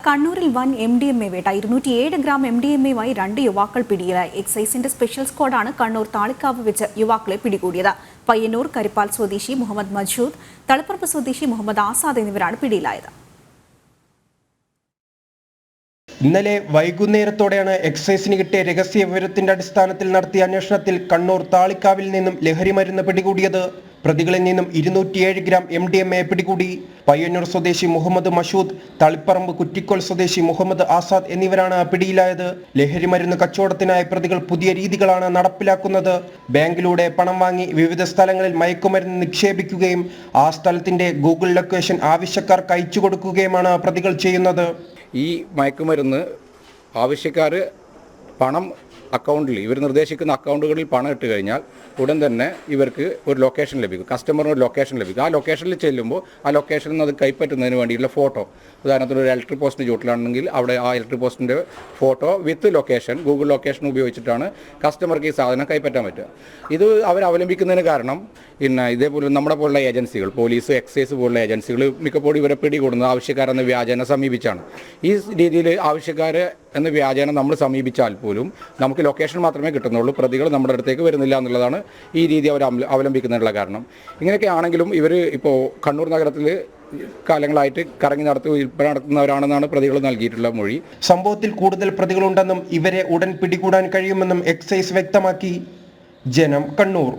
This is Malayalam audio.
കണ്ണൂരിൽ വൻ MDMA വേട്ട 207 ഗ്രാം MDMAയുമായി 2 യുവാക്കൾ പിടിയിലായി. എക്സൈസിന്റെ സ്പെഷ്യൽ സ്ക്വാഡാണ് കണ്ണൂർ താളിക്കാവ് വെച്ച് യുവാക്കളെ പിടികൂടിയത്. പയ്യന്നൂർ കരിപ്പാൽ സ്വദേശി മുഹമ്മദ് മജൂദ്, തളിപ്പറമ്പ് സ്വദേശി മുഹമ്മദ് ആസാദ് എന്നിവരാണ് പിടിയിലായത്. ഇന്നലെ വൈകുന്നേരത്തോടെയാണ് എക്സൈസിന് കിട്ടിയ രഹസ്യ വിവരത്തിന്റെ അടിസ്ഥാനത്തിൽ നടത്തിയ അന്വേഷണത്തിൽ കണ്ണൂർ താളിക്കാവിൽ നിന്നും ലഹരിമരുന്ന് പിടികൂടിയത്. പ്രതികളിൽ നിന്നും 207 ഗ്രാം MDMA പിടികൂടി. പയ്യന്നൂർ സ്വദേശി മുഹമ്മദ് മഷൂദ്, തളിപ്പറമ്പ് കുറ്റിക്കോൽ സ്വദേശി മുഹമ്മദ് ആസാദ് എന്നിവരാണ് പിടിയിലായത്. ലഹരിമരുന്ന് കച്ചവടത്തിനായി പ്രതികൾ പുതിയ രീതികളാണ് നടപ്പിലാക്കുന്നത്. ബാങ്കിലൂടെ പണം വാങ്ങി വിവിധ സ്ഥലങ്ങളിൽ മയക്കുമരുന്ന് നിക്ഷേപിക്കുകയും ആ സ്ഥലത്തിന്റെ ഗൂഗിൾ ലൊക്കേഷൻ ആവശ്യക്കാർക്ക് അയച്ചു കൊടുക്കുകയുമാണ് പ്രതികൾ ചെയ്യുന്നത്. ഈ മയക്കുമരുന്ന് ആവശ്യക്കാർ പണം അക്കൗണ്ടിൽ ഇവർ നിർദ്ദേശിക്കുന്ന അക്കൗണ്ടുകളിൽ പണം ഇട്ട് കഴിഞ്ഞാൽ ഉടൻ തന്നെ ഇവർക്ക് ഒരു ലൊക്കേഷൻ ലഭിക്കും, കസ്റ്റമറിന് ഒരു ലൊക്കേഷൻ ലഭിക്കും. ആ ലൊക്കേഷനിൽ ചെല്ലുമ്പോൾ ആ ലൊക്കേഷനിൽ നിന്ന് അത് കൈപ്പറ്റുന്നതിന് വേണ്ടിയുള്ള ഫോട്ടോ, ഉദാഹരണത്തിന് ഒരു ഇലക്ട്രിക് പോസ്റ്റിന് ചുവട്ടിലാണെങ്കിൽ അവിടെ ആ ഇലക്ട്രിക് പോസ്റ്റിൻ്റെ photo with location, Google location ഉപയോഗിച്ചിട്ടാണ് കസ്റ്റമർക്ക് ഈ സാധനം കൈപ്പറ്റാൻ പറ്റുക. ഇത് അവർ അവലംബിക്കുന്നതിന് കാരണം പിന്നെ ഇതേപോലെ നമ്മുടെ പോലുള്ള ഏജൻസികൾ, പോലീസ്, എക്സൈസ് പോലുള്ള ഏജൻസികൾ മിക്കപ്പോഴും ഇവരെ പിടികൂടുന്നത് ആവശ്യക്കാരെന്ന വ്യാജേന സമീപിച്ചാണ്. ഈ രീതിയിൽ ആവശ്യക്കാരെ എന്ന വ്യാജേന നമ്മൾ സമീപിച്ചാൽ പോലും നമുക്ക് ലൊക്കേഷൻ മാത്രമേ കിട്ടുന്നുള്ളൂ, പ്രതികൾ നമ്മുടെ അടുത്തേക്ക് വരുന്നില്ല എന്നുള്ളതാണ് ഈ രീതി അവർ അവലംബിക്കുന്നതിനുള്ള കാരണം. ഇങ്ങനെയൊക്കെ ആണെങ്കിലും ഇവർ ഇപ്പോൾ കണ്ണൂർ നഗരത്തിൽ കാലങ്ങളായിട്ട് കറങ്ങി നടത്തുന്നവരാണെന്നാണ് പ്രതികൾ നൽകിയിട്ടുള്ള മൊഴി. സംഭവത്തിൽ കൂടുതൽ പ്രതികളുണ്ടെന്നും ഇവരെ ഉടൻ പിടികൂടാൻ കഴിയുമെന്നും എക്സൈസ് വ്യക്തമാക്കി. ജനം, കണ്ണൂർ.